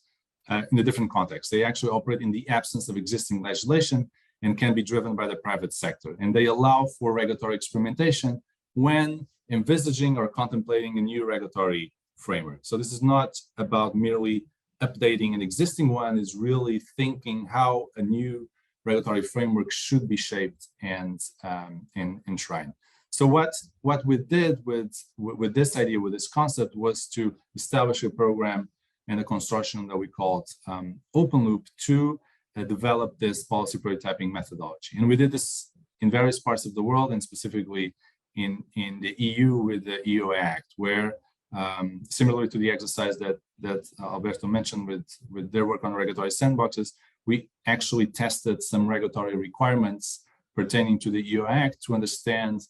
in a different context. They actually operate in the absence of existing legislation and can be driven by the private sector. And they allow for regulatory experimentation when envisaging or contemplating a new regulatory framework. So this is not about merely updating an existing one, it's really thinking how a new regulatory framework should be shaped and enshrined. So what we did with this idea, with this concept, was to establish a program and a consortium that we called Open Loop to develop this policy prototyping methodology. And we did this in various parts of the world, and specifically in the EU with the EU Act, where similarly to the exercise that Alberto mentioned with their work on regulatory sandboxes, we actually tested some regulatory requirements pertaining to the EU Act to understand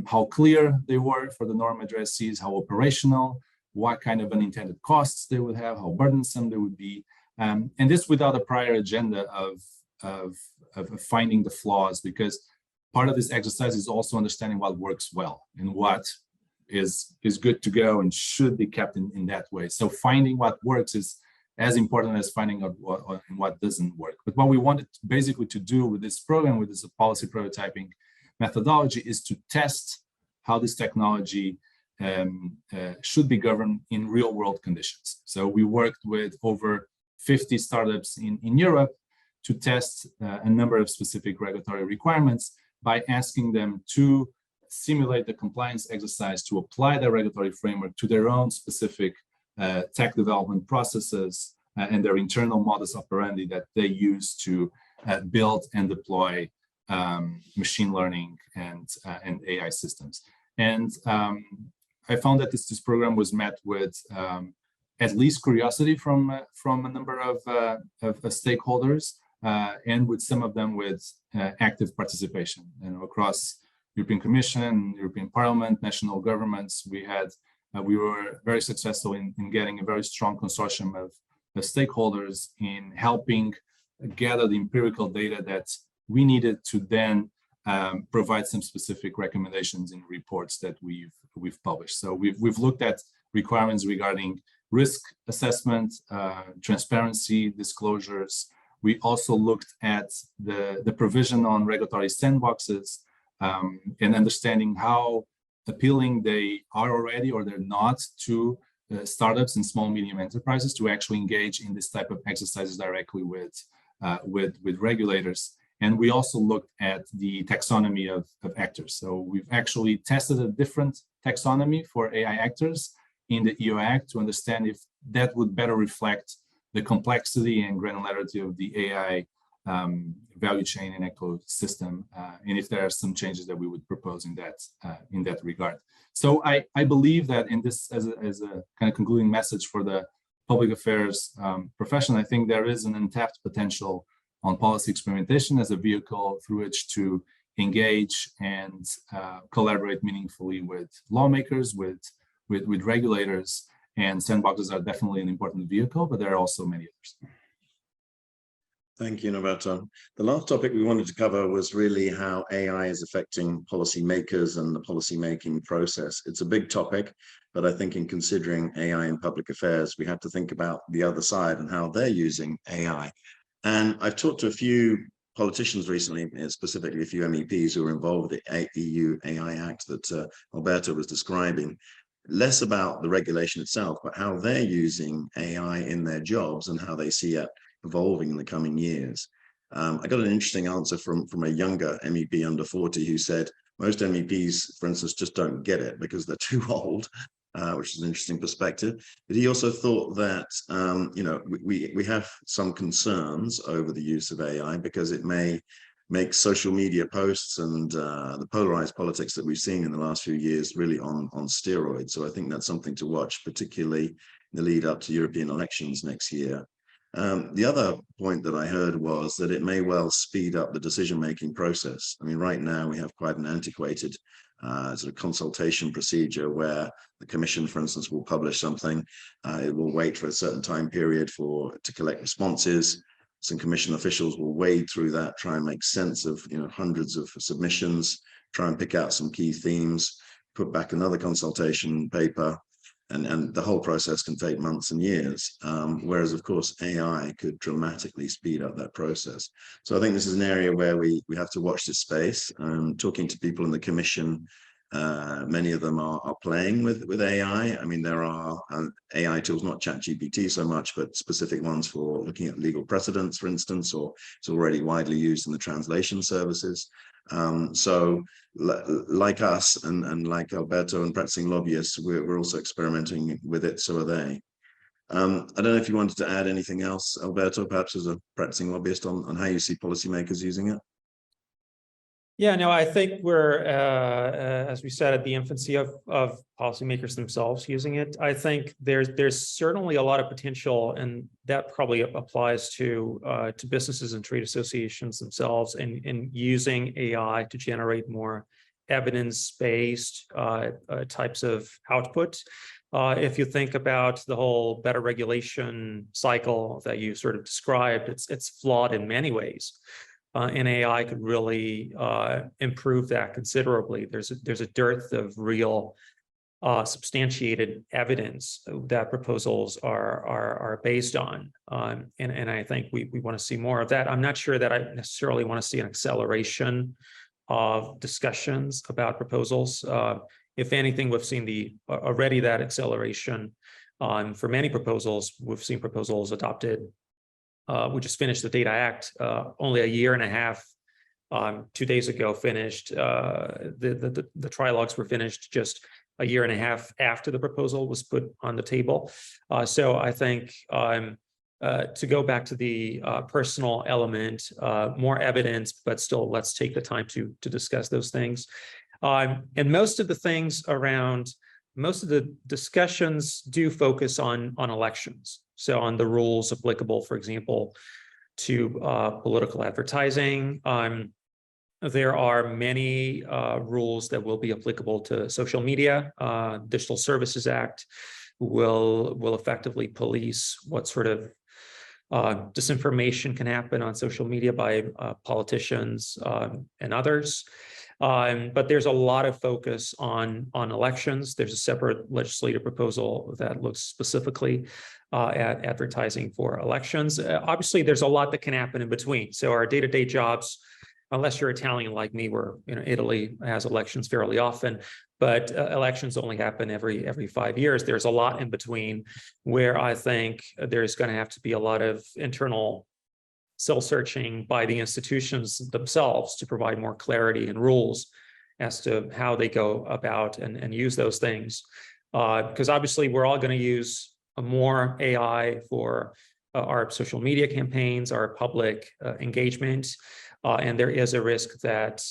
how clear they were for the norm addressees, how operational, what kind of unintended costs they would have, how burdensome they would be, and this without a prior agenda of finding the flaws, because part of this exercise is also understanding what works well and what is good to go and should be kept in that way. So finding what works is as important as finding out what doesn't work. But what we wanted basically to do with this program, with this policy prototyping methodology, is to test how this technology should be governed in real world conditions. So we worked with over 50 startups in Europe to test a number of specific regulatory requirements by asking them to simulate the compliance exercise to apply the regulatory framework to their own specific tech development processes and their internal modus operandi that they use to build and deploy machine learning and AI systems. And I found that this program was met with at least curiosity from a number of stakeholders, and with some of them with active participation. Across European Commission, European Parliament, national governments, we were very successful in getting a very strong consortium of stakeholders in helping gather the empirical data that we needed to then provide some specific recommendations in reports that we've published. So we've looked at requirements regarding risk assessment, transparency, disclosures. We also looked at the provision on regulatory sandboxes and understanding how appealing they are already or they're not to startups and small medium enterprises to actually engage in this type of exercises directly with regulators. And we also looked at the taxonomy of actors. So we've actually tested a different taxonomy for AI actors in the EU Act to understand if that would better reflect the complexity and granularity of the AI value chain and ecosystem, and if there are some changes that we would propose in that regard. So I believe that in this, as a kind of concluding message for the public affairs profession, I think there is an untapped potential on policy experimentation as a vehicle through which to engage and collaborate meaningfully with lawmakers, with regulators, and sandboxes are definitely an important vehicle, but there are also many others. Thank you, Norberto. The last topic we wanted to cover was really how AI is affecting policymakers and the policymaking process. It's a big topic, but I think in considering AI in public affairs, we have to think about the other side and how they're using AI. And I've talked to a few politicians recently, specifically a few MEPs who are involved with the EU AI Act that Alberto was describing, less about the regulation itself, but how they're using AI in their jobs and how they see it evolving in the coming years. I got an interesting answer from a younger MEP under 40 who said most MEPs, for instance, just don't get it because they're too old, which is an interesting perspective. But he also thought that we have some concerns over the use of AI because it may make social media posts and the polarized politics that we've seen in the last few years really on steroids. So I think that's something to watch, particularly in the lead up to European elections next year. The other point that I heard was that it may well speed up the decision-making process. I mean, right now we have quite an antiquated sort of consultation procedure where the Commission, for instance, will publish something. It will wait for a certain time period to collect responses. Some Commission officials will wade through that, try and make sense of hundreds of submissions, try and pick out some key themes, put back another consultation paper. And the whole process can take months and years, whereas, of course, AI could dramatically speed up that process. So I think this is an area where we have to watch this space. Talking to people in the Commission Many of them are playing with AI. I mean, there are AI tools, not ChatGPT so much, but specific ones for looking at legal precedents, for instance, or it's already widely used in the translation services. So like us and like Alberto and practicing lobbyists, we're also experimenting with it, so are they. I don't know if you wanted to add anything else, Alberto, perhaps as a practicing lobbyist on how you see policymakers using it. Yeah, no, I think we're, as we said, at the infancy of policymakers themselves using it. I think there's certainly a lot of potential, and that probably applies to businesses and trade associations themselves, in using AI to generate more evidence-based types of output. If you think about the whole better regulation cycle that you sort of described, it's flawed in many ways. And AI could really improve that considerably. There's a dearth of real substantiated evidence that proposals are based on, and I think we want to see more of that. I'm not sure that I necessarily want to see an acceleration of discussions about proposals. If anything, we've seen already that acceleration for many proposals. We've seen proposals adopted. We just finished the Data Act only a year and a half. 2 days ago finished. The trilogues were finished just a year and a half after the proposal was put on the table. So I think to go back to the personal element, more evidence, but still let's take the time to discuss those things. And most of the discussions do focus on elections. So on the rules applicable, for example, to political advertising. There are many rules that will be applicable to social media. Digital Services Act will effectively police what sort of disinformation can happen on social media by politicians and others. But there's a lot of focus on elections. There's a separate legislative proposal that looks specifically at advertising for elections. Obviously, there's a lot that can happen in between. So our day-to-day jobs, unless you're Italian like me, where Italy has elections fairly often, but elections only happen every 5 years. There's a lot in between where I think there's going to have to be a lot of internal soul searching by the institutions themselves to provide more clarity and rules as to how they go about and use those things. Because obviously we're all going to use more AI for our social media campaigns, our public engagement, and there is a risk that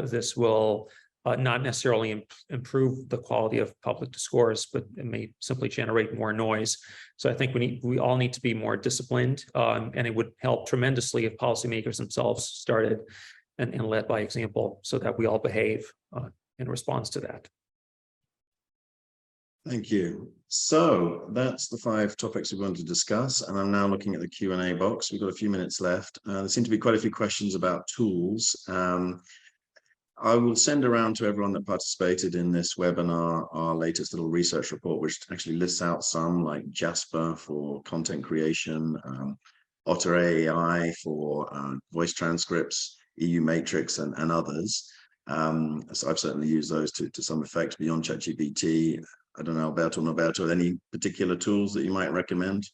this will not necessarily improve the quality of public discourse, but it may simply generate more noise. So I think we all need to be more disciplined, and it would help tremendously if policymakers themselves started and led by example, so that we all behave in response to that. Thank you. So that's the 5 topics we want to discuss, and I'm now looking at the Q&A box. We've got a few minutes left. There seem to be quite a few questions about tools. I will send around to everyone that participated in this webinar our latest little research report, which actually lists out some, like Jasper for content creation, Otter AI for voice transcripts, EU Matrix, and others. So I've certainly used those to some effect beyond ChatGPT. I don't know, Alberto and Alberto, any particular tools that you might recommend?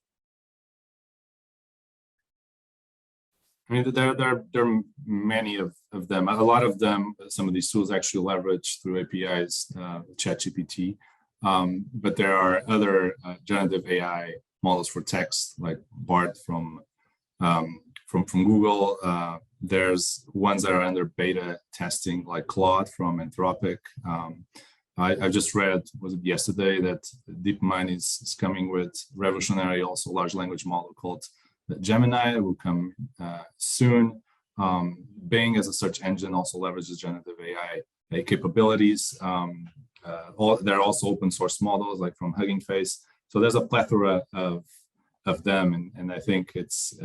I mean, there are many of them. A lot of them, some of these tools actually leverage through APIs, ChatGPT. But there are other generative AI models for text, like BART from Google. There's ones that are under beta testing, like Claude from Anthropic. I just read, was it yesterday, that DeepMind is coming with revolutionary, also large language model called Gemini. Will come soon. Bing as a search engine also leverages generative AI capabilities. There are also open source models like from Hugging Face. So there's a plethora of them, and I think it's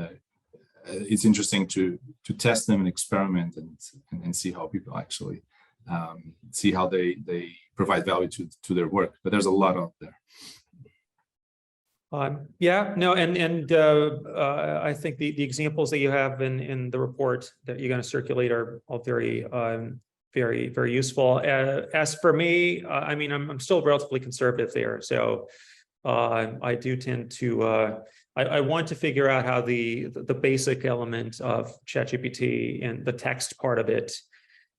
interesting to test them and experiment and see how people actually see how they provide value to their work. But there's a lot out there. Yeah, no, and I think the examples that you have in the report that you're going to circulate are all very very, very useful. As for me, I mean, I'm still relatively conservative there. So I do tend to, I want to figure out how the basic element of ChatGPT and the text part of it,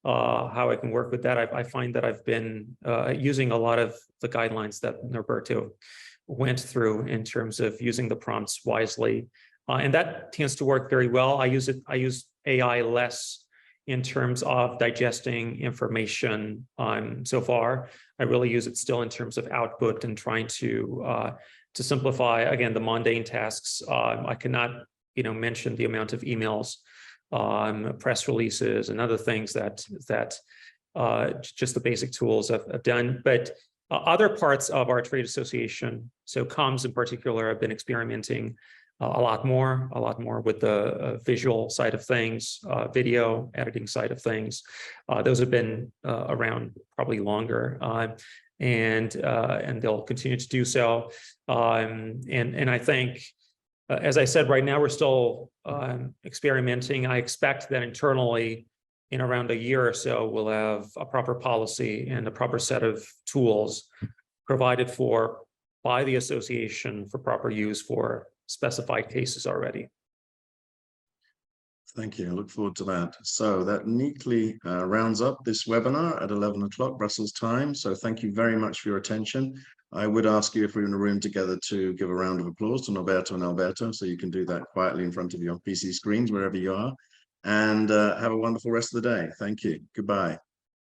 how I can work with that. I find that I've been using a lot of the guidelines that Norberto went through in terms of using the prompts wisely. And that tends to work very well. I use AI less in terms of digesting information so far. I really use it still in terms of output and trying to simplify, again, the mundane tasks. I cannot, mention the amount of emails, press releases, and other things that just the basic tools have done. But other parts of our trade association, so comms in particular, I've been experimenting a lot more with the visual side of things, video editing side of things. Those have been around probably longer, and they'll continue to do so. And I think, as I said, right now we're still experimenting. I expect that internally, in around a year or so, we'll have a proper policy and a proper set of tools provided for by the association for proper use for specified cases already. Thank you. I look forward to that. So that neatly rounds up this webinar at 11 o'clock Brussels time. So thank you very much for your attention. I would ask you, if we're in a room together, to give a round of applause to Norberto and Alberto, so you can do that quietly in front of your PC screens, wherever you are. And have a wonderful rest of the day. Thank you. Goodbye.